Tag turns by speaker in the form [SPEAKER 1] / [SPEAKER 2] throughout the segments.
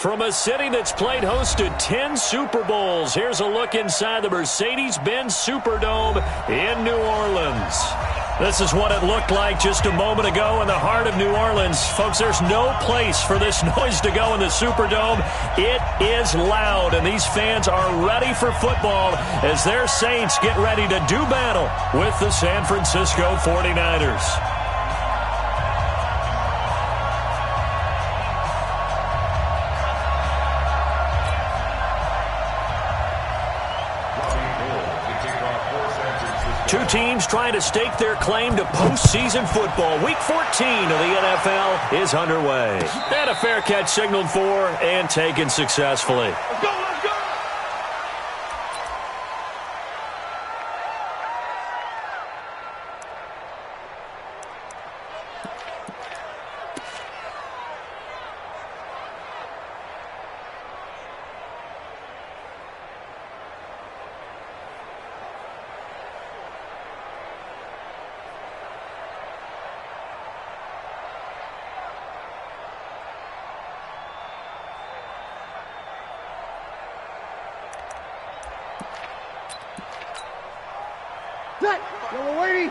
[SPEAKER 1] From a city that's played host to 10 Super Bowls, here's a look inside the Mercedes-Benz Superdome in New Orleans. This is what it looked like just a moment ago in the heart of New Orleans. Folks, there's no place for this noise to go in the Superdome. It is loud, and these fans are ready for football as their Saints get ready to do battle with the San Francisco 49ers. Two teams trying to stake their claim to postseason football. Week 14 of the NFL is underway. And a fair catch signaled for and taken successfully.
[SPEAKER 2] Let's go, let's go!
[SPEAKER 3] Yellow lady.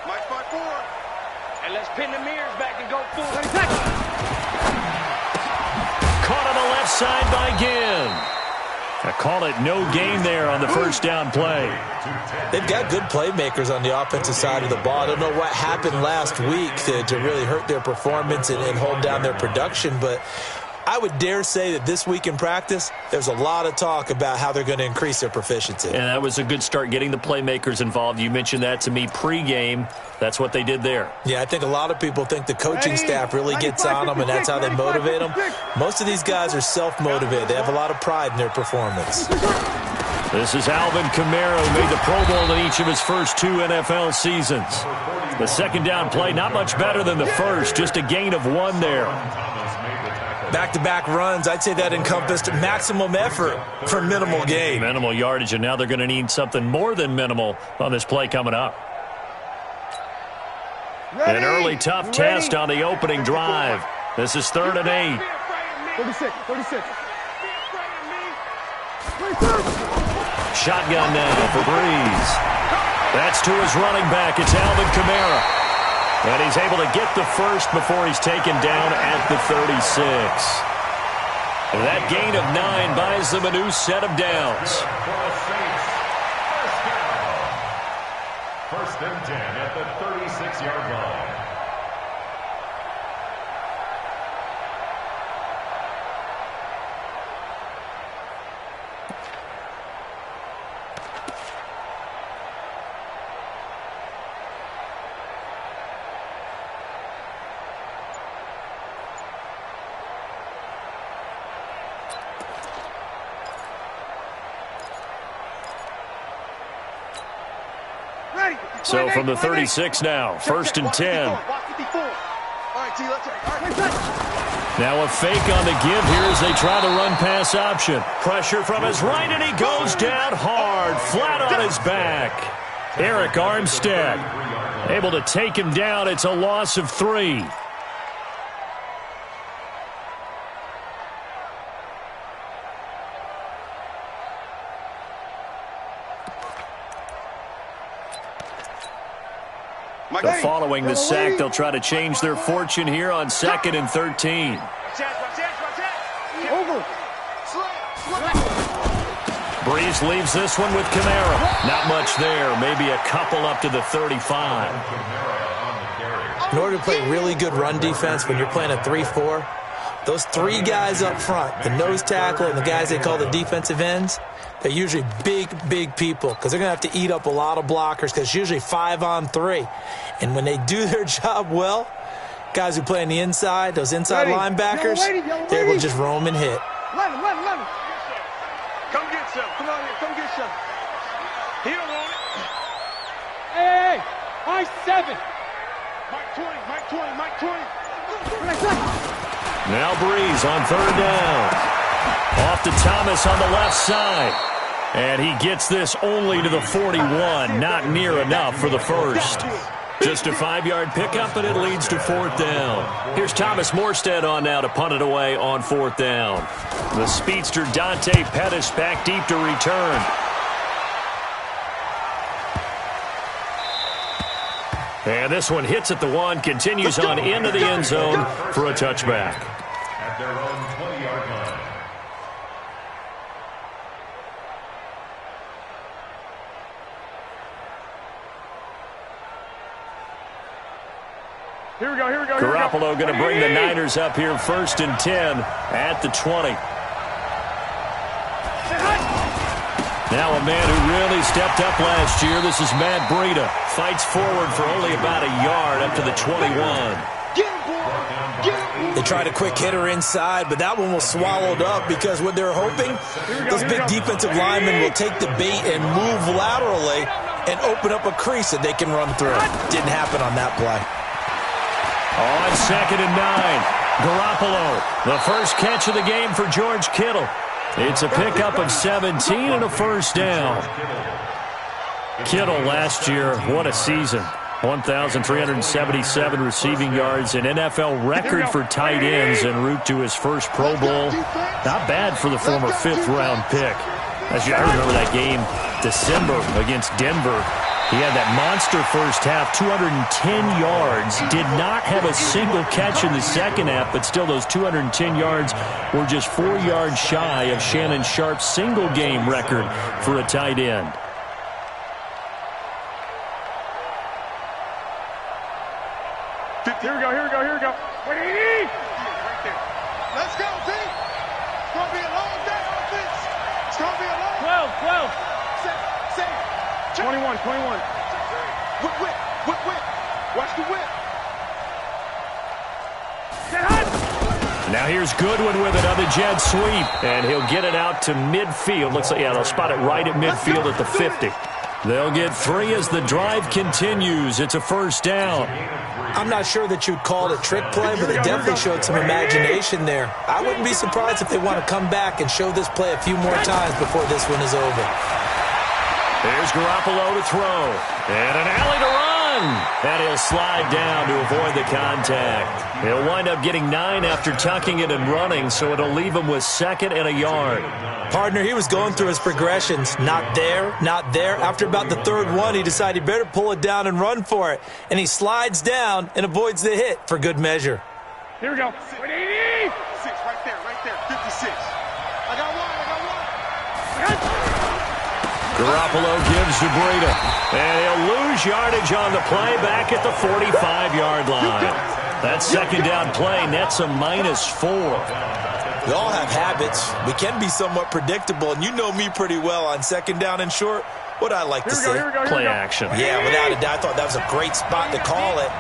[SPEAKER 2] Mike 5-4.
[SPEAKER 4] And let's pin the mirrors back and go full.
[SPEAKER 1] Caught on the left side by Ginn. I call it no gain there on the first down play.
[SPEAKER 5] They've got good playmakers on the offensive side of the ball. I don't know what happened last week to really hurt their performance and hold down their production, but I would dare say that this week in practice, there's a lot of talk about how they're going to increase their proficiency.
[SPEAKER 1] And that was a good start getting the playmakers involved. You mentioned that to me pregame. That's what they did there.
[SPEAKER 5] Yeah, I think a lot of people think the coaching staff really gets on them, and that's how they motivate them. Most of these guys are self-motivated. They have a lot of pride in their performance.
[SPEAKER 1] This is Alvin Kamara, who made the Pro Bowl in each of his first 2 NFL seasons. The second down play, not much better than the first, just a gain of 1 there.
[SPEAKER 5] Back-to-back runs, I'd say that encompassed maximum effort for minimal gain.
[SPEAKER 1] Minimal yardage, and now they're going to need something more than minimal on this play coming up.
[SPEAKER 3] Ready.
[SPEAKER 1] An early tough test on the opening drive. This is 3rd and 8.
[SPEAKER 3] 36.
[SPEAKER 1] Shotgun now for Breeze. That's to his running back. It's Alvin Kamara. And he's able to get the first before he's taken down at the 36. And that gain of 9 buys them a new set of downs.
[SPEAKER 6] First and 10 at the 36-yard line.
[SPEAKER 1] So from the 36 now, 1st and 10. Now a fake on the give here as they try the run-pass option. Pressure from his right, and he goes down hard, flat on his back. Eric Armstead able to take him down. It's a loss of 3. Following the sack, they'll try to change their fortune here on 2nd and 13.
[SPEAKER 3] Over.
[SPEAKER 1] Breeze leaves this one with Kamara. Not much there. Maybe a couple up to the 35.
[SPEAKER 5] In order to play really good run defense when you're playing a 3-4, those 3 guys up front, the nose tackle and the guys they call the defensive ends, they're usually big people because they're going to have to eat up a lot of blockers because it's usually 5-on-3. And when they do their job well, guys who play on the inside, those inside linebackers, they're able to just roam and hit.
[SPEAKER 3] Let him.
[SPEAKER 4] Come get some. Come on here. Come get some. He don't want it.
[SPEAKER 3] Hey. Mike 7.
[SPEAKER 4] Mike 20.
[SPEAKER 1] Now Breeze on 3rd down. Off to Thomas on the left side. And he gets this only to the 41. Not near enough for the first. Just a 5-yard pickup, and it leads to 4th down. Here's Thomas Morstead on now to punt it away on 4th down. The speedster Dante Pettis back deep to return. And this one hits at the 1, continues on into the end zone for a touchback.
[SPEAKER 6] At their own 20-yard line.
[SPEAKER 4] Here we go, here we go.
[SPEAKER 1] Garoppolo going to bring the Niners up here 1st and 10 at the 20. Now a man who really stepped up last year. This is Matt Breida. Fights forward for only about a yard up to the 21.
[SPEAKER 5] They tried a quick hitter inside, but that one was swallowed up because what they're hoping, those big defensive linemen will take the bait and move laterally and open up a crease that they can run through. Didn't happen on that play.
[SPEAKER 1] On 2nd and 9, Garoppolo, the first catch of the game for George Kittle. It's a pickup of 17 and a 1st down. Kittle last year, what a season. 1,377 receiving yards, an NFL record for tight ends en route to his first Pro Bowl. Not bad for the former 5th-round pick. I remember that game, December against Denver. He had that monster first half, 210 yards. Did not have a single catch in the second half, but still those 210 yards were just 4 yards shy of Shannon Sharp's single-game record for a tight end.
[SPEAKER 4] Here we go, here we go, here we go.
[SPEAKER 2] Let's go, team. It's going to be a long day on offense. It's going to be a long
[SPEAKER 3] 12.
[SPEAKER 4] 21. Whip. Watch the whip.
[SPEAKER 1] Now here's Goodwin with it on the jet sweep, and he'll get it out to midfield. Looks like, yeah, they'll spot it right at midfield at the 50. They'll get 3 as the drive continues. It's a 1st down.
[SPEAKER 5] I'm not sure that you'd call it a trick play, but they definitely showed some imagination there. I wouldn't be surprised if they want to come back and show this play a few more times before this one is over.
[SPEAKER 1] There's Garoppolo to throw. And an alley to run. And he'll slide down to avoid the contact. He'll wind up getting 9 after tucking it and running, so it'll leave him with 2nd and a yard.
[SPEAKER 5] Partner, he was going through his progressions. Not there, not there. After about the 3rd one, he decided he better pull it down and run for it. And he slides down and avoids the hit for good measure.
[SPEAKER 4] Here we go.
[SPEAKER 2] 6 right there. 56. I got one.
[SPEAKER 1] Garoppolo gives to Breida. And he'll lose yardage on the play back at the 45-yard line. That 2nd down play nets a -4.
[SPEAKER 5] We all have habits. We can be somewhat predictable, and you know me pretty well on 2nd down and short. What I like to see.
[SPEAKER 1] Play action.
[SPEAKER 5] Yeah, without a doubt, I thought that was a great spot to call it.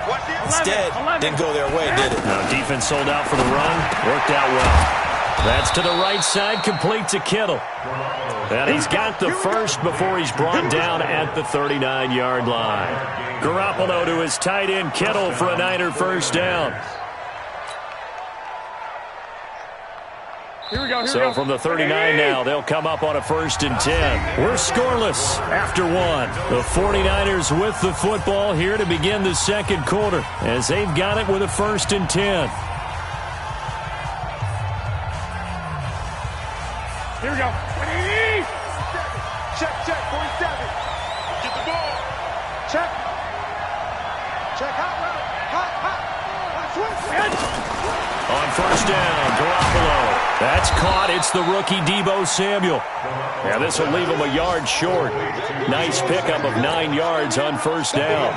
[SPEAKER 5] Instead, didn't go their way, did it?
[SPEAKER 1] Now, defense sold out for the run. Worked out well. That's to the right side, complete to Kittle. And he's got the first before he's brought down at the 39-yard line. Garoppolo to his tight end, Kittle, for a Niner 1st down.
[SPEAKER 4] Here we go.
[SPEAKER 1] So from the 39 now, they'll come up on a 1st and 10. We're scoreless after 1. The 49ers with the football here to begin the 2nd quarter as they've got it with a 1st and 10.
[SPEAKER 4] Here we go.
[SPEAKER 2] Check, 47. Get the ball. Check, hot.
[SPEAKER 1] On 1st down, Garoppolo. That's caught. It's the rookie Deebo Samuel. Now this will leave him a yard short. Nice pickup of 9 yards on 1st down.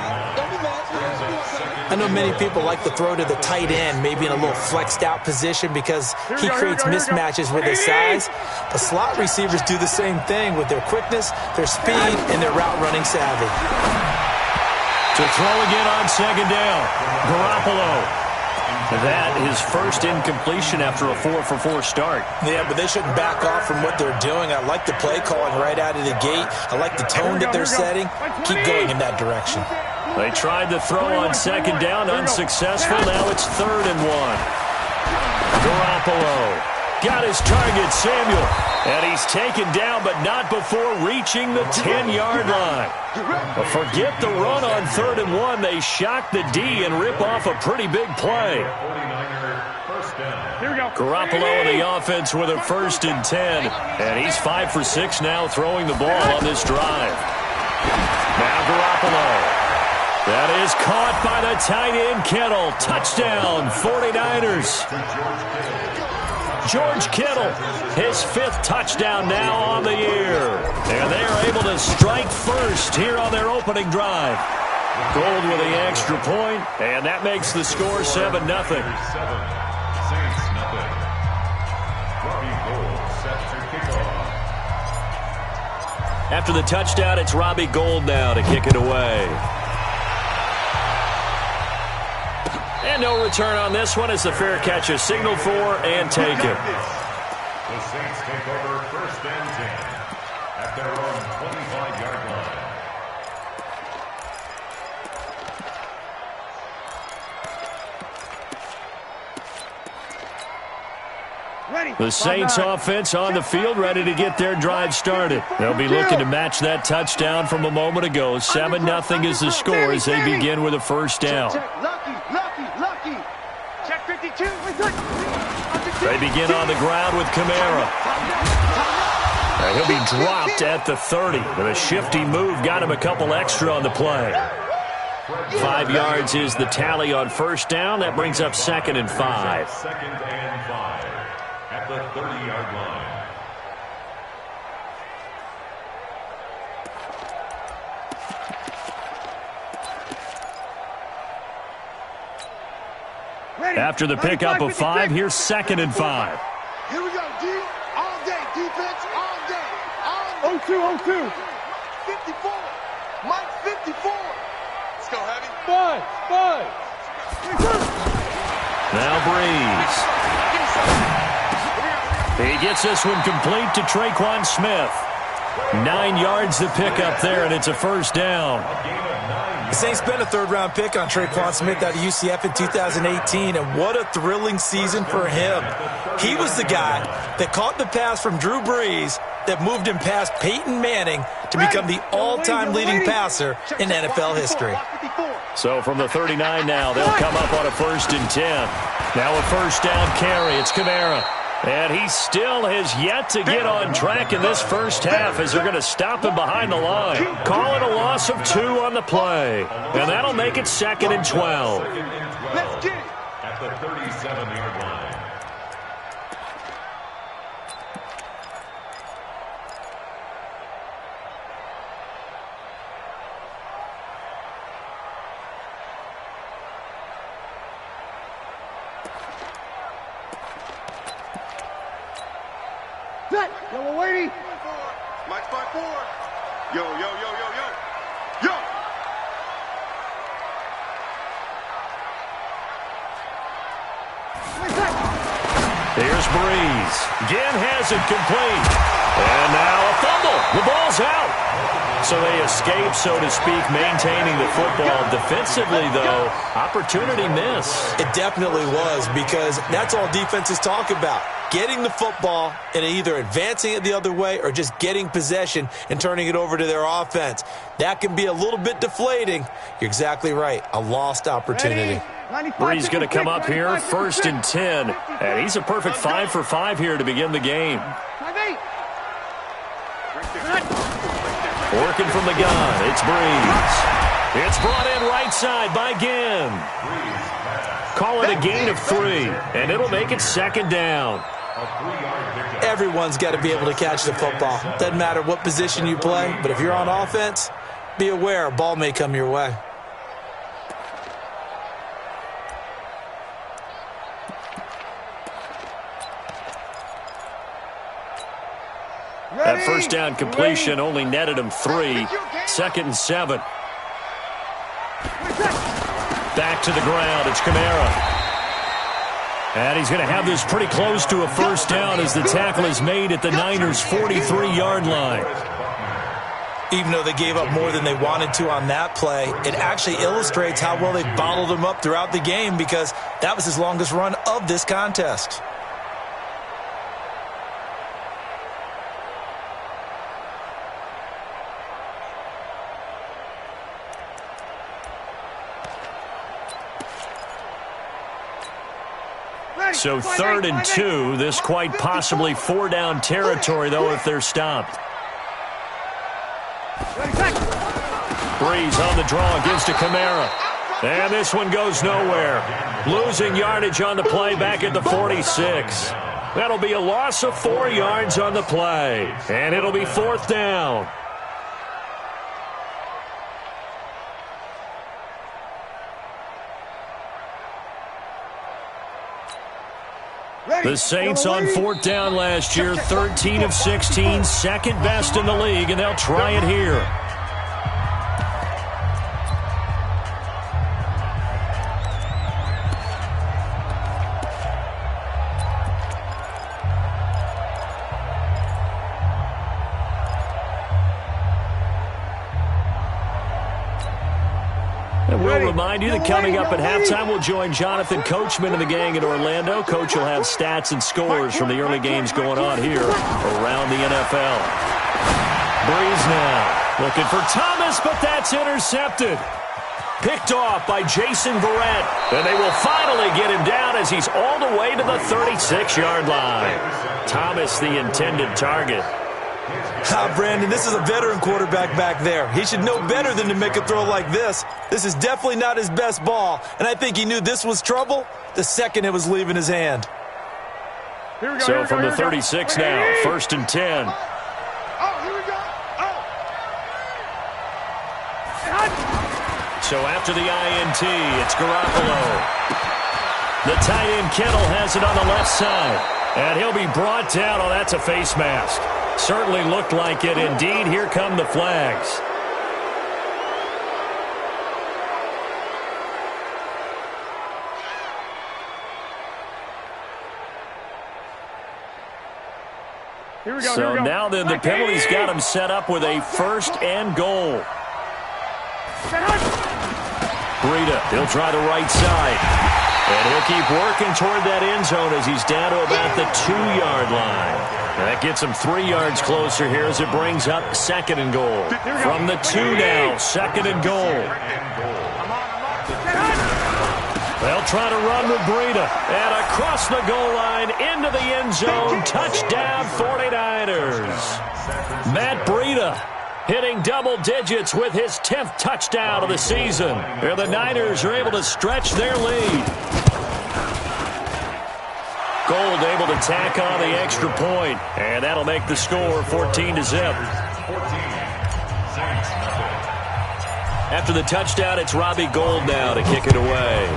[SPEAKER 5] I know many people like to throw to the tight end, maybe in a little flexed out position because he creates mismatches with his size. But slot receivers do the same thing with their quickness, their speed, and their route running savvy.
[SPEAKER 1] To throw again on 2nd down, Garoppolo. That his first incompletion after a 4-for-4 start.
[SPEAKER 5] Yeah, but they shouldn't back off from what they're doing. I like the play calling right out of the gate. I like the tone that they're setting. Keep going in that direction.
[SPEAKER 1] They tried to throw on 2nd down, unsuccessful. Now it's 3rd and 1. Garoppolo got his target, Samuel. And he's taken down, but not before reaching the 10-yard line. But forget the run on 3rd and 1. They shock the D and rip off a pretty big play.
[SPEAKER 3] Here we go.
[SPEAKER 1] Garoppolo in the offense with a 1st and 10. And he's 5 for 6 now throwing the ball on this drive. Now Garoppolo. That is caught by the tight end, Kittle. Touchdown, 49ers. George Kittle, his 5th touchdown now on the year. And they are able to strike first here on their opening drive. Gold with the extra point, and that makes the score 7-0. After the touchdown, it's Robbie Gould now to kick it away. And no return on this one as the fair catch is signaled for and taken.
[SPEAKER 6] The Saints take over 1st and 10 at their own 25-yard line.
[SPEAKER 1] The Saints offense on the field, ready to get their drive started. They'll be looking to match that touchdown from a moment ago. 7-0 is the score as they begin with a 1st down.
[SPEAKER 2] Lucky. Check 52.
[SPEAKER 1] They begin on the ground with Kamara. He'll be dropped at the 30. With a shifty move, got him a couple extra on the play. 5 yards is the tally on 1st down. That brings up 2nd and 5.
[SPEAKER 6] 2nd and 5 at the 30-yard line.
[SPEAKER 1] After the pickup of 5, here's 2nd and 5.
[SPEAKER 2] Here we go, D. All day. Defense, all day. All day.
[SPEAKER 3] 0-2.
[SPEAKER 2] 54. Mike, 54. Let's go, Heavy.
[SPEAKER 3] 5.
[SPEAKER 1] Now Breeze. He gets this one complete to Traquan Smith. 9 yards the pickup there, and it's a 1st down.
[SPEAKER 5] The Saints spent a 3rd-round pick on Traquan Smith out of UCF in 2018, and what a thrilling season for him. He was the guy that caught the pass from Drew Brees that moved him past Peyton Manning to become the all-time leading passer in NFL history.
[SPEAKER 1] So from the 39 now, they'll come up on a 1st and 10. Now a 1st down carry. It's Kamara. And he still has yet to get on track in this 1st half as they're going to stop him behind the line. Call it a loss of 2 on the play. And that'll make it 2nd and 12.
[SPEAKER 2] Let's get it.
[SPEAKER 6] At the 37-yard line.
[SPEAKER 3] Yellow lady.
[SPEAKER 2] Mike's 5-4. Yo.
[SPEAKER 1] Here's Breeze. Again has it complete. And now a fumble. The ball's out. So they escape, so to speak, maintaining the football. Defensively, though, opportunity miss.
[SPEAKER 5] It definitely was, because that's all defenses talk about. Getting the football and either advancing it the other way or just getting possession and turning it over to their offense. That can be a little bit deflating. You're exactly right. A lost opportunity.
[SPEAKER 1] Breeze going to come up here, 1st and 10. And he's a perfect 5 for 5 here to begin the game. Working from the gun, it's Breeze. It's brought in right side by Ginn. Call it a gain of 3, and it'll make it 2nd down.
[SPEAKER 5] Everyone's got to be able to catch the football. Doesn't matter what position you play, but if you're on offense, be aware a ball may come your way.
[SPEAKER 1] That 1st down completion only netted him 3. 2nd and 7. Back to the ground. It's Kamara. And he's going to have this pretty close to a 1st down as the tackle is made at the Niners' 43-yard line.
[SPEAKER 5] Even though they gave up more than they wanted to on that play, it actually illustrates how well they bottled him up throughout the game, because that was his longest run of this contest.
[SPEAKER 1] So 3rd and 2. This quite possibly 4-down territory, though, if they're stopped. Breeze on the draw, gives to Kamara. And this one goes nowhere. Losing yardage on the play back at the 46. That'll be a loss of 4 yards on the play. And it'll be 4th down. The Saints on 4th down last year, 13 of 16, second best in the league, and they'll try it here. We'll remind you that coming up at halftime, we'll join Jonathan Coachman and the gang in Orlando. Coach will have stats and scores from the early games going on here around the NFL. Breeze now looking for Thomas, but that's intercepted. Picked off by Jason Verrett. And they will finally get him down as he's all the way to the 36-yard line. Thomas, the intended target.
[SPEAKER 5] Brandon, this is a veteran quarterback back there. He should know better than to make a throw like this. This is definitely not his best ball, and I think he knew this was trouble the second it was leaving his hand.
[SPEAKER 1] So from the 36 now, 1st and 10.
[SPEAKER 2] Oh, here we go. Oh.
[SPEAKER 1] So after the INT, it's Garoppolo. The tight end Kittle has it on the left side, and he'll be brought down. Oh, that's a face mask. Certainly looked like it. Indeed, here come the flags. So now then, the penalty's got him set up with a 1st and goal. Breida, he'll try the right side. And he'll keep working toward that end zone as he's down to about the 2-yard line. That gets him 3 yards closer here as it brings up 2nd and goal. From the 2 now, 2nd and goal. They'll try to run with Breida. And across the goal line into the end zone. Touchdown 49ers. Matt Breida hitting double digits with his 10th touchdown of the season. And the Niners are able to stretch their lead. Gold able to tack on the extra point, and that'll make the score 14-0. After the touchdown, it's Robbie Gould now to kick it away.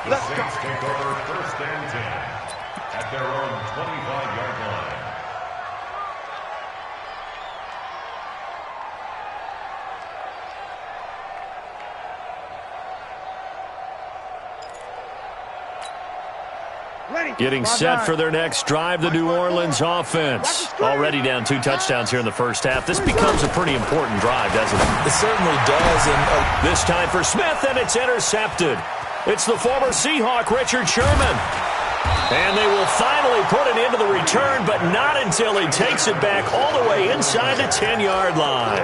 [SPEAKER 6] Let's go. Take over 1st and 10 at their own 25-yard line.
[SPEAKER 1] Getting set for their next drive, the New Orleans offense. Already down 2 touchdowns here in the first half. This becomes a pretty important drive, doesn't it?
[SPEAKER 5] It certainly does. And
[SPEAKER 1] this time for Smith, and it's intercepted. It's the former Seahawk, Richard Sherman. And they will finally put it into the return, but not until he takes it back all the way inside the 10-yard line.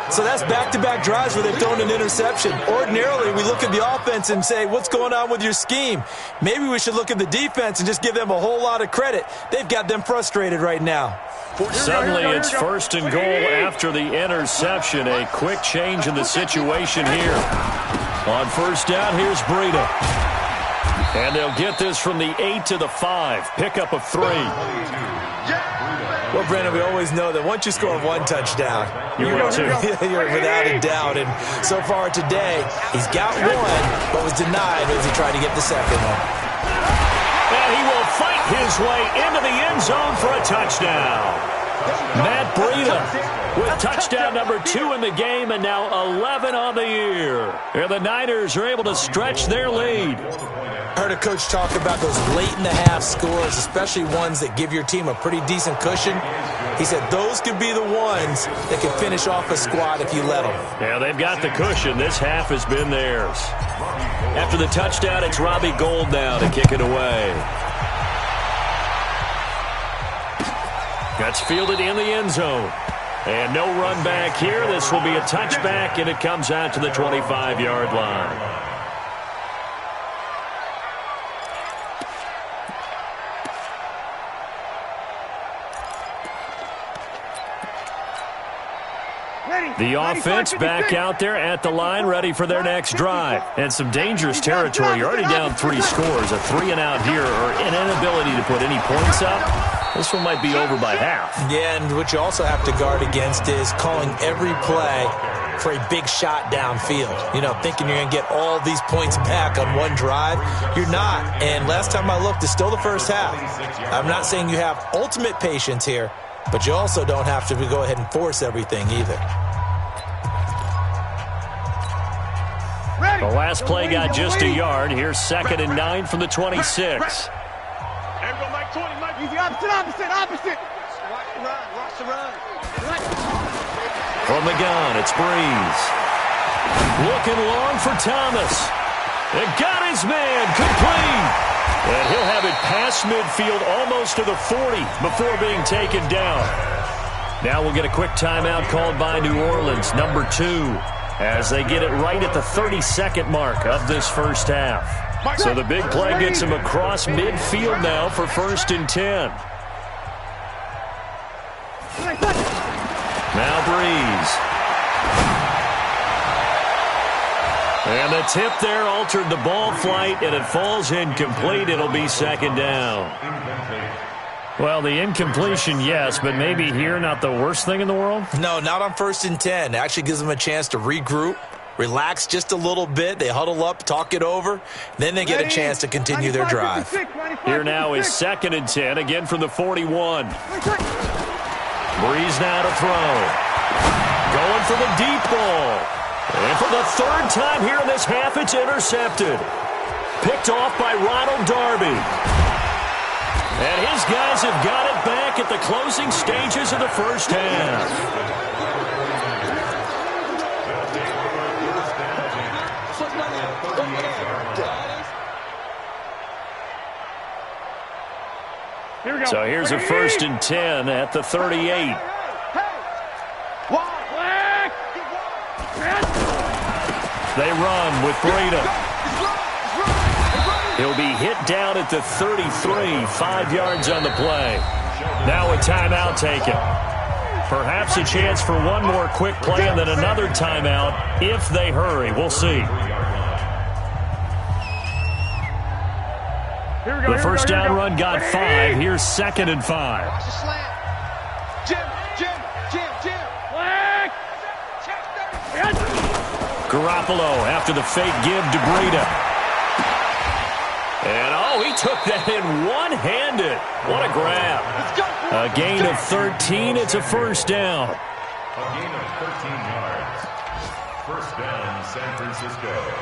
[SPEAKER 5] So that's back-to-back drives where they've thrown an interception. Ordinarily, we look at the offense and say, what's going on with your scheme? Maybe we should look at the defense and just give them a whole lot of credit. They've got them frustrated right now.
[SPEAKER 1] Suddenly, it's 1st and goal after the interception. A quick change in the situation here. On 1st down, here's Breida. And they'll get this from the 8 to the 5. Pickup of 3.
[SPEAKER 5] Well, Brandon, we always know that once you score 1 touchdown, you're without a doubt. And so far today, he's got 1, but was denied as he tried to get the 2nd one.
[SPEAKER 1] And he will fight his way into the end zone for a touchdown. Matt Breida with touchdown number 2 in the game, and now 11 on the year. And the Niners are able to stretch their lead.
[SPEAKER 5] I heard a coach talk about those late-in-the-half scores, especially ones that give your team a pretty decent cushion. He said those could be the ones that can finish off a squad if you let them.
[SPEAKER 1] Yeah, they've got the cushion. This half has been theirs. After the touchdown, it's Robbie Gould now to kick it away. That's fielded in the end zone. And no run back here. This will be a touchback, and it comes out to the 25-yard line. The offense back out there at the line, ready for their next drive. And some dangerous territory. You're already down 3 scores. A 3-and-out here, or an inability to put any points up. This one might be over by half. Yeah, and what you also have to guard against is calling every play for a big shot downfield. You know, thinking you're going to get all these points back on one drive. You're not. And last time I looked, it's still the first half. I'm not saying you have ultimate patience here, but you also don't have to go ahead and force everything either. The last play got just a yard. Here's 2nd and 9 from the 26.
[SPEAKER 3] Easy, opposite.
[SPEAKER 4] Watch the run.
[SPEAKER 1] From the gun, it's Breeze. Looking long for Thomas. And got his man complete. And he'll have it past midfield almost to the 40 before being taken down. Now we'll get a quick timeout called by New Orleans, number 2, as they get it right at the 32nd mark of this first half. So the big play gets him across midfield now for 1st and 10. Now Breeze. And the tip there altered the ball flight, and it falls incomplete. It'll be 2nd down. Well, the incompletion, yes, but maybe here not the worst thing in the world? No, not on 1st and 10. It actually gives them a chance to regroup, relax just a little bit. They huddle up, talk it over. Then they get a chance to continue their drive. Here now is 2nd and 10, again from the 41. Breeze now to throw. Going for the deep ball. And for the 3rd time here in this half, it's intercepted. Picked off by Ronald Darby. And his guys have got it back at the closing stages of the first half. So here's a 1st and 10 at the 38. They run with Breida. He'll be hit down at the 33, 5 yards on the play. Now a timeout taken. Perhaps a chance for one more quick play and then another timeout if they hurry. We'll see. The first down run got 5. Here's 2nd and 5.
[SPEAKER 2] Watch the slant. Jim.
[SPEAKER 1] Garoppolo after the fake give to Breida. And, he took that in one-handed. What a grab. A gain of 13. It's a 1st down.
[SPEAKER 6] A gain of 13 yards. 1st down, San Francisco.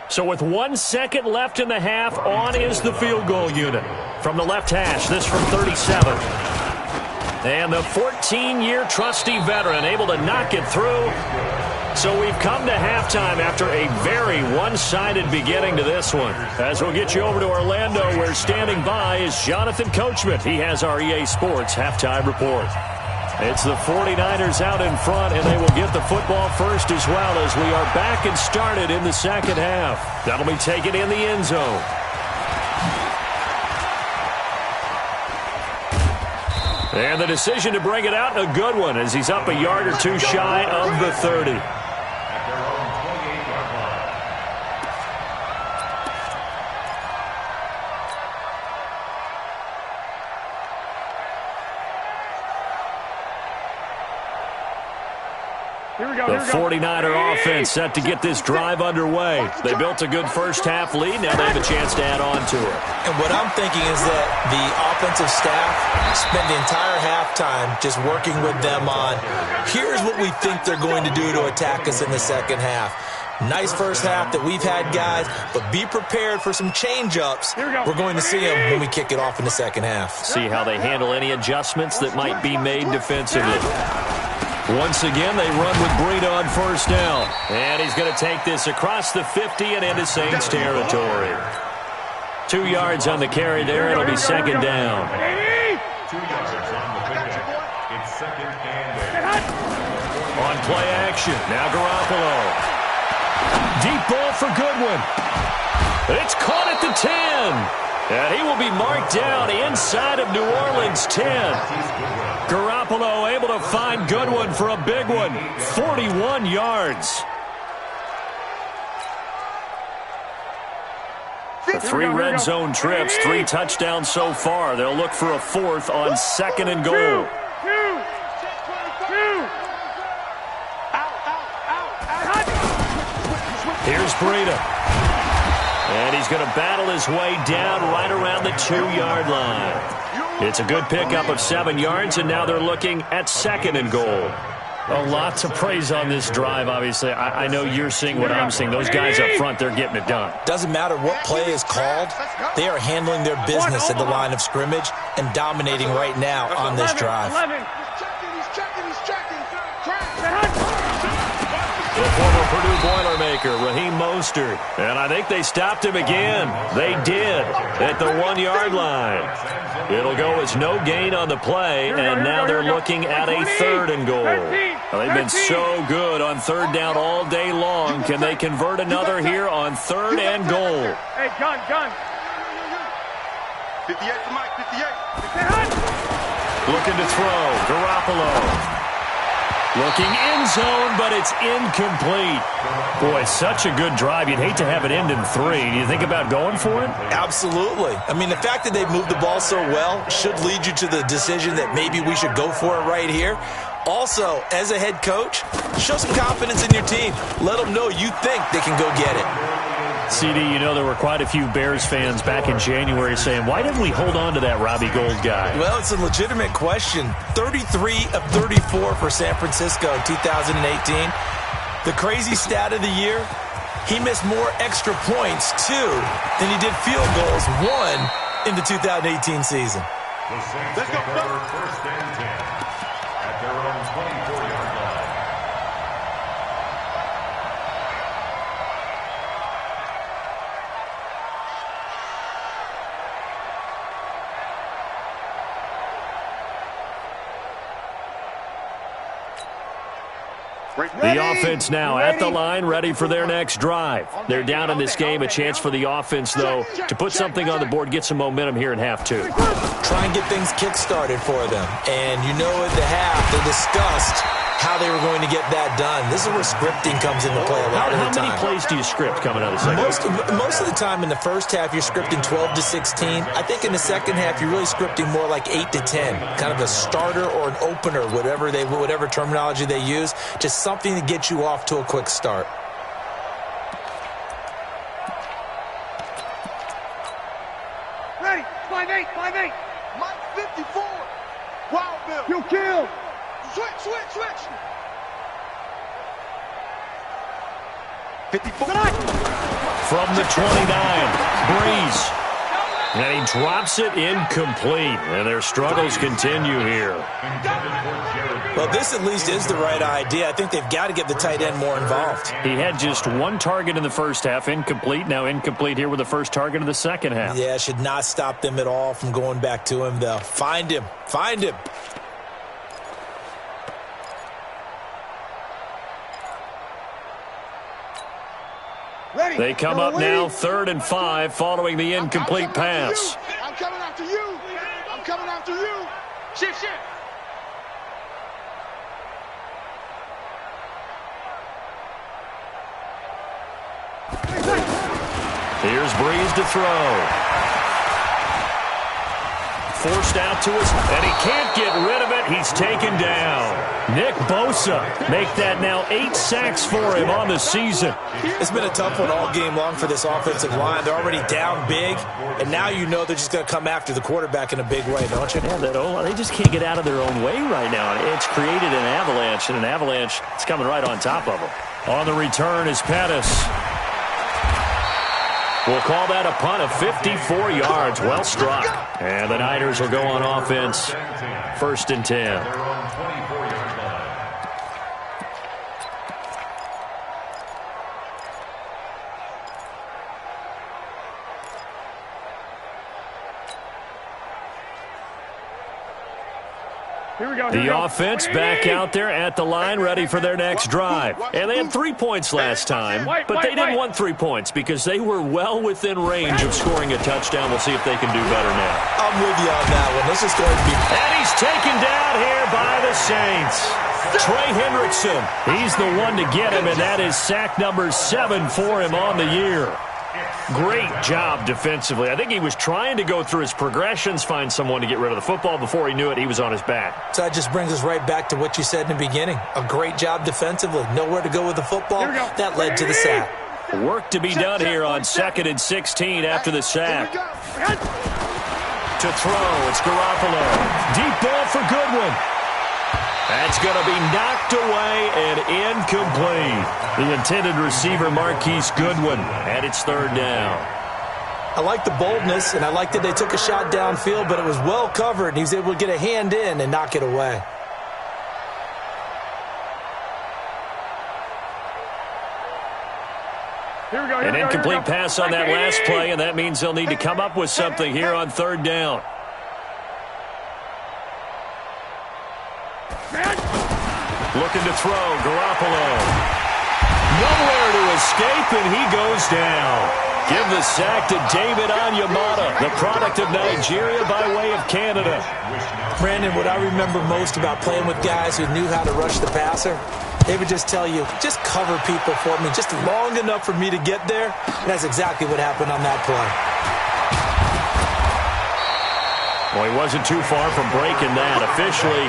[SPEAKER 1] So with 1 second left in the half, on is the field goal unit. From the left hash, this from 37. And the 14-year trusty veteran able to knock it through. So we've come to halftime after a very one-sided beginning to this one. As we'll get you over to Orlando, where standing by is Jonathan Coachman. He has our EA Sports halftime report. It's the 49ers out in front, and they will get the football first as well as we are back and started in the second half. That'll be taken in the end zone. And the decision to bring it out, a good one, as he's up a yard or two shy of the 30. The 49er offense set to get this drive underway. They built a good first half lead. Now they have a chance to add on to it. And what I'm thinking is that the offensive staff spent the entire halftime just working with them on, here's what we think they're going to do to attack us in the second half. Nice first half that we've had, guys, but be prepared for some change-ups. We're going to see them when we kick it off in the second half. See how they handle any adjustments that might be made defensively. Once again, they run with Breida on 1st down. And he's going to take this across the 50 and into Saints territory. 2 yards on the carry there. It'll be second down.
[SPEAKER 6] 2 yards on the pickup. It's second and 8.
[SPEAKER 1] On play action. Now Garoppolo. Deep ball for Goodwin. It's caught at the 10. And he will be marked down inside of New Orleans 10. Garoppolo able to find Goodwin for a big one. 41 yards. The 3 red zone trips, 3 touchdowns so far. They'll look for a 4th on second and goal. Here's Breida. And he's going to battle his way down right around the 2-yard line. It's a good pickup of 7 yards, and now they're looking at second and goal. A lot to praise on this drive, obviously. I know you're seeing what I'm seeing. Those guys up front, they're getting it done.
[SPEAKER 5] Doesn't matter what play is called. They are handling their business at the line of scrimmage and dominating right now on this drive.
[SPEAKER 1] The former Purdue Boilermaker, Raheem Mostert. And I think they stopped him again. They did at the 1-yard line. It'll go as no gain on the play, and now they're looking at a 3rd and goal. Well, they've been so good on 3rd down all day long. Can they convert another here on 3rd and goal?
[SPEAKER 3] Hey, gun.
[SPEAKER 4] 58 for Mike, 58.
[SPEAKER 1] Looking to throw. Garoppolo. Looking in zone, but it's incomplete. Boy, such a good drive. You'd hate to have it end in 3. Do you think about going for it?
[SPEAKER 5] Absolutely. I mean, the fact that they've moved the ball so well should lead you to the decision that maybe we should go for it right here. Also, as a head coach, show some confidence in your team. Let them know you think they can go get it.
[SPEAKER 1] CD, you know there were quite a few Bears fans back in January saying, why didn't we hold on to that Robbie Gould guy?
[SPEAKER 5] Well, it's a legitimate question. 33 of 34 for San Francisco in 2018. The crazy stat of the year, he missed more extra points, 2, than he did field goals, 1 in the 2018 season.
[SPEAKER 6] The Saints take over 1st and 10 at their own 24-yard line.
[SPEAKER 1] The offense now at the line, ready for their next drive. They're down in this game. A chance for the offense, though, to put something on the board, get some momentum here in half 2.
[SPEAKER 5] Try and get things kick-started for them. And you know at the half, they discussed how they were going to get that done. This is where scripting comes into play a lot of the time.
[SPEAKER 1] How many plays do you script coming out of the second?
[SPEAKER 5] Most of the time in the first half, you're scripting 12 to 16. I think in the second half, you're really scripting more like 8 to 10. Kind of a starter or an opener, whatever terminology they use. Just something to get you off to a quick start.
[SPEAKER 3] Ready, 5-8.
[SPEAKER 2] Mike 54. Wild Bill.
[SPEAKER 3] You kill.
[SPEAKER 2] Switch.
[SPEAKER 4] 54.
[SPEAKER 1] From the 29, Breeze. And he drops it incomplete. And their struggles continue here.
[SPEAKER 5] Well, this at least is the right idea. I think they've got to get the tight end more involved.
[SPEAKER 1] He had just 1 target in the first half, incomplete. Now incomplete here with the first target of the second half.
[SPEAKER 5] Yeah, should not stop them at all from going back to him, though. Find him.
[SPEAKER 3] Ready.
[SPEAKER 1] They come up now 3rd and 5 following the incomplete pass.
[SPEAKER 2] I'm coming after you.
[SPEAKER 4] Shift.
[SPEAKER 1] Here's Breeze to throw. Forced out to us, and he can't get rid of it. He's taken down. Nick Bosa make that now 8 sacks for him on the season.
[SPEAKER 5] It's been a tough one all game long for this offensive line. They're already down big, and now you know they're just going to come after the quarterback in a big way, don't you?
[SPEAKER 1] Yeah, they just can't get out of their own way right now. It's created an avalanche, and an avalanche is coming right on top of them. On the return is Pettis. We'll call that a punt of 54 yards. Well struck. And the Niners will go on offense. 1st and 10. The offense back out there at the line, ready for their next drive. And they had 3 points last time, but they didn't want 3 points because they were well within range of scoring a touchdown. We'll see if they can do better now.
[SPEAKER 5] I'm with you on that one. This is going to be...
[SPEAKER 1] And he's taken down here by the Saints. Trey Hendrickson, he's the one to get him, and that is sack number 7 for him on the year. Great job defensively. I think he was trying to go through his progressions, find someone to get rid of the football. Before he knew it, he was on his back.
[SPEAKER 5] So that just brings us right back to what you said in the beginning. A great job defensively. Nowhere to go with the football. That led to the sack.
[SPEAKER 1] Work to be done here on 2nd and 16 after the sack. To throw, it's Garoppolo. Deep ball for Goodwin. That's going to be knocked away and incomplete. The intended receiver, Marquise Goodwin, and it's 3rd down.
[SPEAKER 5] I like the boldness, and I like that they took a shot downfield, but it was well covered, and he was able to get a hand in and knock it away.
[SPEAKER 1] An incomplete pass on that last play, and that means they'll need to come up with something here on 3rd down. Looking to throw, Garoppolo. Nowhere to escape, and he goes down. Give the sack to David Onyemata, the product of Nigeria by way of Canada.
[SPEAKER 5] Brandon, what I remember most about playing with guys who knew how to rush the passer, they would just tell you, just cover people for me, just long enough for me to get there. And that's exactly what happened on that play.
[SPEAKER 1] Well, he wasn't too far from breaking that. Officially,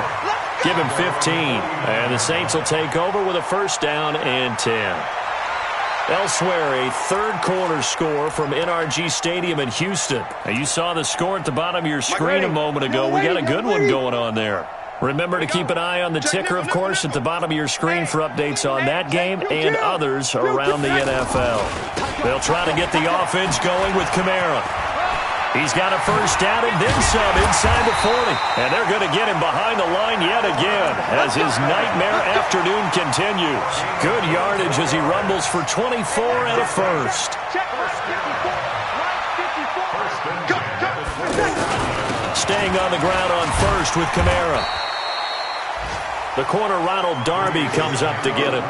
[SPEAKER 1] give him 15. And the Saints will take over with a 1st down and 10. Elsewhere, a 3rd quarter score from NRG Stadium in Houston. Now, you saw the score at the bottom of your screen a moment ago. We got a good one going on there. Remember to keep an eye on the ticker, of course, at the bottom of your screen for updates on that game and others around the NFL. They'll try to get the offense going with Kamara. He's got a 1st down and then some inside the 40. And they're going to get him behind the line yet again as his nightmare afternoon continues. Good yardage as he rumbles for 24 and a 1st. Staying on the ground on 1st with Kamara. The corner, Ronald Darby, comes up to get him.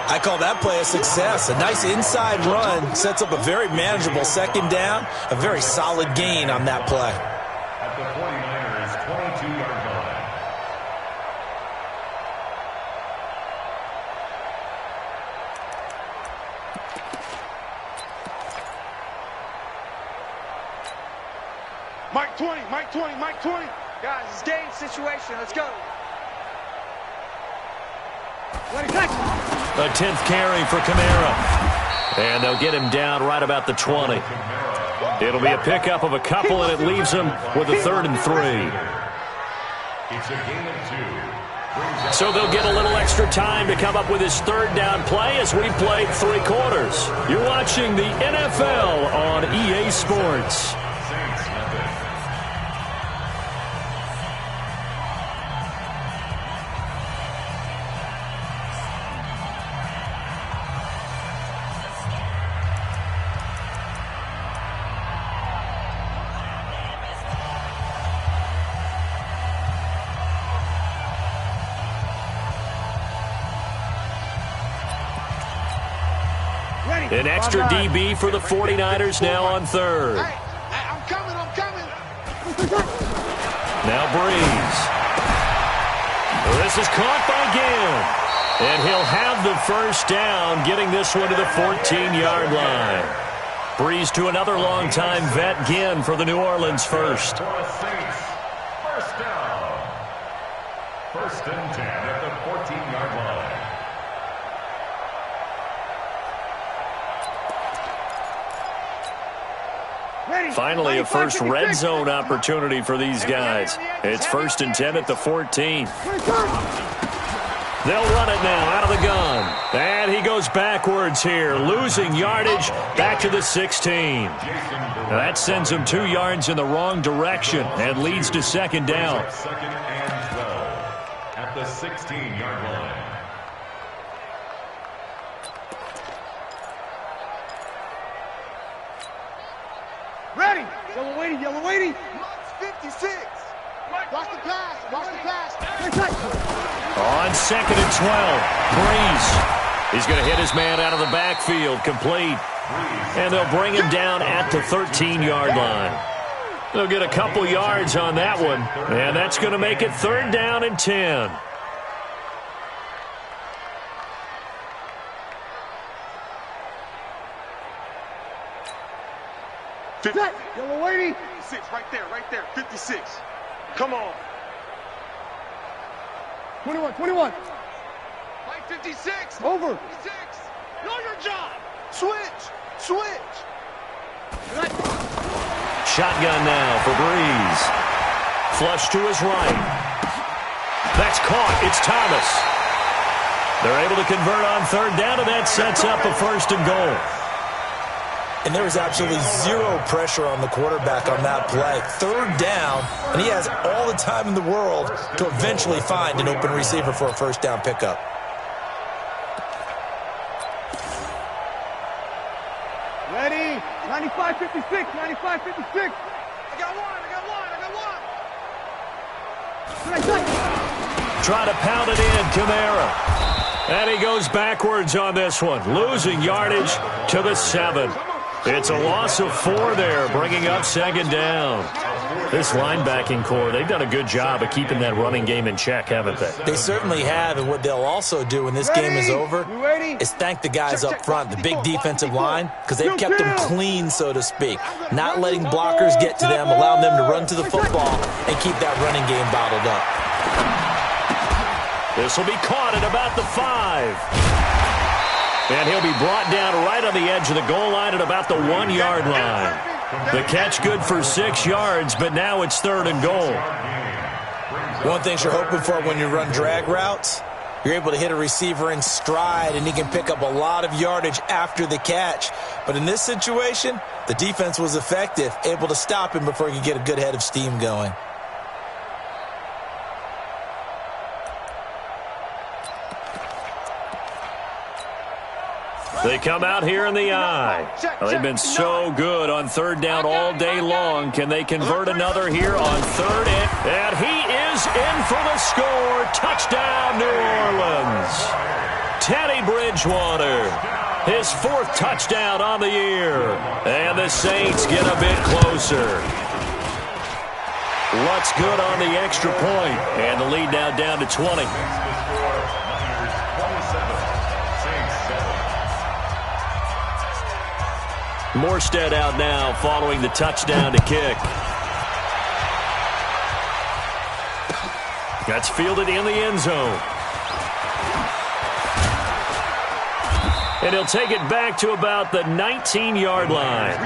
[SPEAKER 5] I call that play a success. A nice inside run sets up a very manageable 2nd down. A very solid gain on that play.
[SPEAKER 6] At the 49ers, 22-yard line.
[SPEAKER 2] Mike 20, Mike 20, Mike 20.
[SPEAKER 3] Guys, it's game situation. Let's go.
[SPEAKER 1] A 10th carry for Kamara. And they'll get him down right about the 20. It'll be a pickup of a couple, and it leaves him with a 3rd and 3.
[SPEAKER 6] It's a gain of 2.
[SPEAKER 1] So they'll get a little extra time to come up with his 3rd down play as we played 3 quarters. You're watching the NFL on EA Sports. An extra DB for the 49ers now on 3rd.
[SPEAKER 2] Hey, I'm coming.
[SPEAKER 1] Now Breeze. This is caught by Ginn. And he'll have the 1st down, getting this one to the 14-yard line. Breeze to another longtime vet, Ginn, for the New Orleans 1st.
[SPEAKER 6] 1st down. 1st and 10 at the 14-yard line.
[SPEAKER 1] Finally, a first red zone opportunity for these guys. It's 1st and 10 at the 14. They'll run it now out of the gun. And he goes backwards here, losing yardage back to the 16. Now that sends him 2 yards in the wrong direction and leads to 2nd down.
[SPEAKER 6] 2nd and 12 at the 16-yard line.
[SPEAKER 3] Ready. Yellow waiting.
[SPEAKER 2] 56. Watch the pass. Watch the pass.
[SPEAKER 1] On 2nd and 12, Breeze. He's going to hit his man out of the backfield, complete. And they'll bring him down at the 13-yard line. They'll get a couple yards on that one, and that's going to make it 3rd down and 10.
[SPEAKER 2] Yellow lady.
[SPEAKER 4] 56, right there, 56. Come on.
[SPEAKER 2] 21.
[SPEAKER 4] Like 56.
[SPEAKER 2] Over.
[SPEAKER 4] 56. Know your job. Switch.
[SPEAKER 1] Shotgun now for Breeze. Flush to his right. That's caught. It's Thomas. They're able to convert on 3rd down, and that sets up a 1st and goal.
[SPEAKER 5] And there was absolutely zero pressure on the quarterback on that play. 3rd down, and he has all the time in the world to eventually find an open receiver for a 1st down pickup.
[SPEAKER 2] Ready. 95-56. 95-56.
[SPEAKER 4] I got one.
[SPEAKER 1] Try to pound it in, Kamara. And he goes backwards on this one, losing yardage to the 7. It's a loss of 4 there, bringing up 2nd down. This linebacking core, they've done a good job of keeping that running game in check, haven't they?
[SPEAKER 5] They certainly have, and what they'll also do when this game is over is thank the guys up front, the big defensive line, because they've kept them clean, so to speak. Not letting blockers get to them, allowing them to run to the football and keep that running game bottled up.
[SPEAKER 1] This will be caught at about the 5. And he'll be brought down right on the edge of the goal line at about the 1-yard line. The catch good for 6 yards, but now it's 3rd and goal.
[SPEAKER 5] One thing you're hoping for when you run drag routes, you're able to hit a receiver in stride, and he can pick up a lot of yardage after the catch. But in this situation, the defense was effective, able to stop him before he could get a good head of steam going.
[SPEAKER 1] They come out here in the eye. They've been so good on 3rd down all day long. Can they convert another here on 3rd? And he is in for the score. Touchdown, New Orleans. Teddy Bridgewater, his 4th touchdown on the year. And the Saints get a bit closer. What's good on the extra point? And the lead now down to 20. Morstead out now following the touchdown to kick. That's fielded in the end zone. And he'll take it back to about the 19-yard line.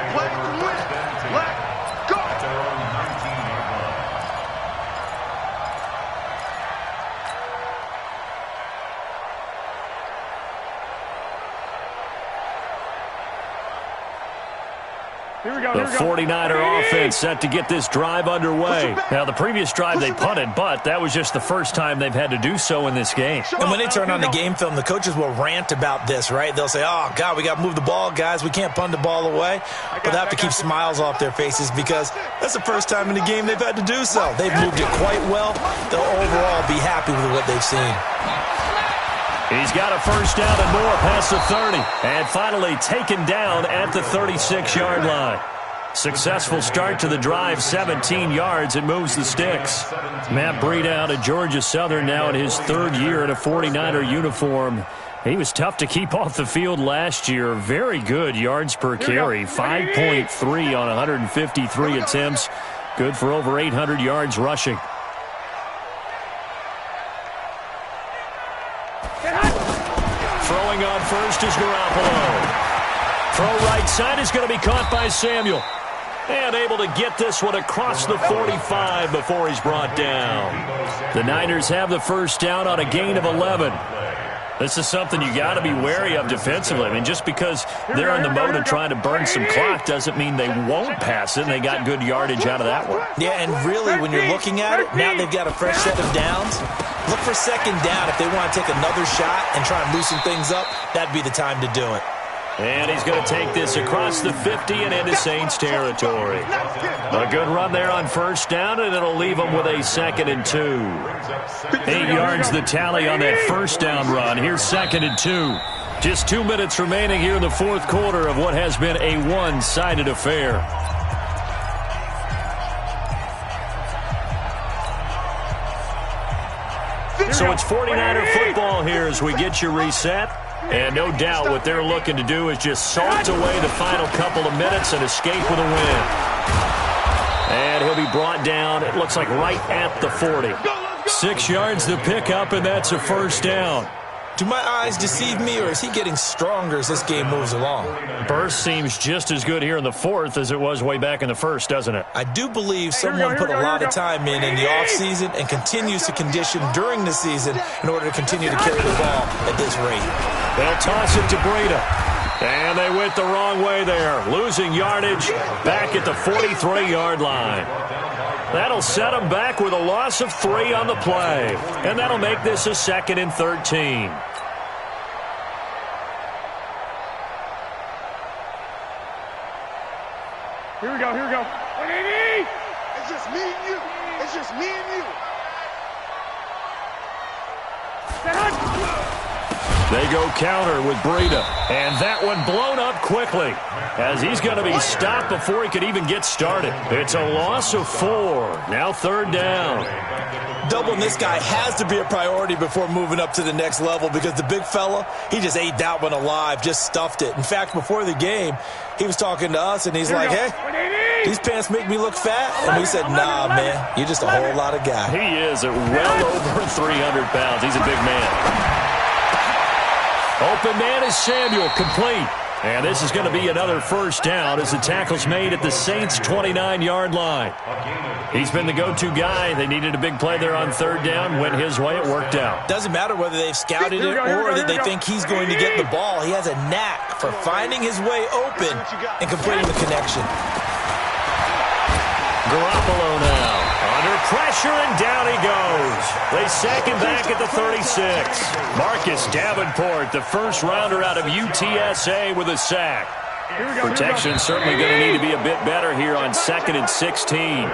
[SPEAKER 1] The 49er offense set to get this drive underway. Now, the previous drive they punted, but that was just the first time they've had to do so in this game.
[SPEAKER 5] And when they turn on the game film, the coaches will rant about this, right? They'll say, oh, God, we got to move the ball, guys. We can't punt the ball away. But they have to keep smiles off their faces because that's the first time in the game they've had to do so. They've moved it quite well. They'll overall be happy with what they've seen.
[SPEAKER 1] He's got a 1st down and more past the 30. And finally taken down at the 36-yard line. Successful start to the drive, 17 yards, and moves the sticks. Matt Breida out of Georgia Southern now in his 3rd year in a 49er uniform. He was tough to keep off the field last year. Very good yards per carry, 5.3 on 153 attempts. Good for over 800 yards rushing. Throwing on first is Garoppolo. Throw right side is going to be caught by Samuel. And able to get this one across the 45 before he's brought down. The Niners have the 1st down on a gain of 11. This is something you got to be wary of defensively. I mean, just because they're in the mode of trying to burn some clock doesn't mean they won't pass it, and they got good yardage out of that one.
[SPEAKER 5] Yeah, and really, when you're looking at it, now they've got a fresh set of downs. Look for 2nd down. If they want to take another shot and try and loosen things up, that'd be the time to do it.
[SPEAKER 1] And he's going to take this across the 50 and into Saints territory. A good run there on first down, and it'll leave them with a 2nd and 2. 8 yards the tally on that first down run. Here's 2nd and 2. Just 2 minutes remaining here in the fourth quarter of what has been a one-sided affair. So it's 49er football here as we get you reset. And no doubt what they're looking to do is just salt away the final couple of minutes and escape with a win. And he'll be brought down, it looks like right at the 40. 6 yards the pickup, and that's a first down.
[SPEAKER 5] Do my eyes deceive me, or is he getting stronger as this game moves along?
[SPEAKER 1] Burst seems just as good here in the fourth as it was way back in the first, doesn't it?
[SPEAKER 5] I do believe someone put a lot of time in the offseason and continues to condition during the season in order to continue to carry the ball at this rate.
[SPEAKER 1] They'll toss it to Breida. And they went the wrong way there, losing yardage back at the 43-yard line. That'll set them back with a loss of 3 on the play. And that'll make this a 2nd and 13.
[SPEAKER 4] Here we go, here we go.
[SPEAKER 2] It's just me and you. It's just me and you.
[SPEAKER 1] They go counter with Breida. And that one blown up quickly as he's going to be stopped before he could even get started. It's a loss of 4. Now 3rd down.
[SPEAKER 5] Doubling this guy has to be a priority before moving up to the next level because the big fella, he just ate that one alive, just stuffed it. In fact, before the game, he was talking to us, and he's like, hey, these pants make me look fat. And we said, nah, man, you're just a whole lot of guy.
[SPEAKER 1] He is at well over 300 pounds. He's a big man. Open man is Samuel, complete. And this is going to be another first down as the tackle's made at the Saints' 29-yard line. He's been the go-to guy. They needed a big play there on 3rd down. Went his way. It worked out.
[SPEAKER 5] Doesn't matter whether they've scouted it or that they think he's going to get the ball. He has a knack for finding his way open and completing the connection.
[SPEAKER 1] Garoppolo now. Under pressure, and down he goes. They sack him back at the 36. Marcus Davenport, the first rounder out of UTSA, with a sack. Protection certainly going to need to be a bit better here on 2nd and 16.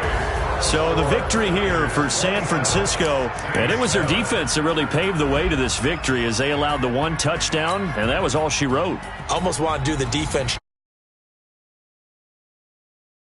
[SPEAKER 1] So the victory here for San Francisco, and it was their defense that really paved the way to this victory as they allowed the 1 touchdown, and that was all she wrote.
[SPEAKER 5] Almost want to do the defense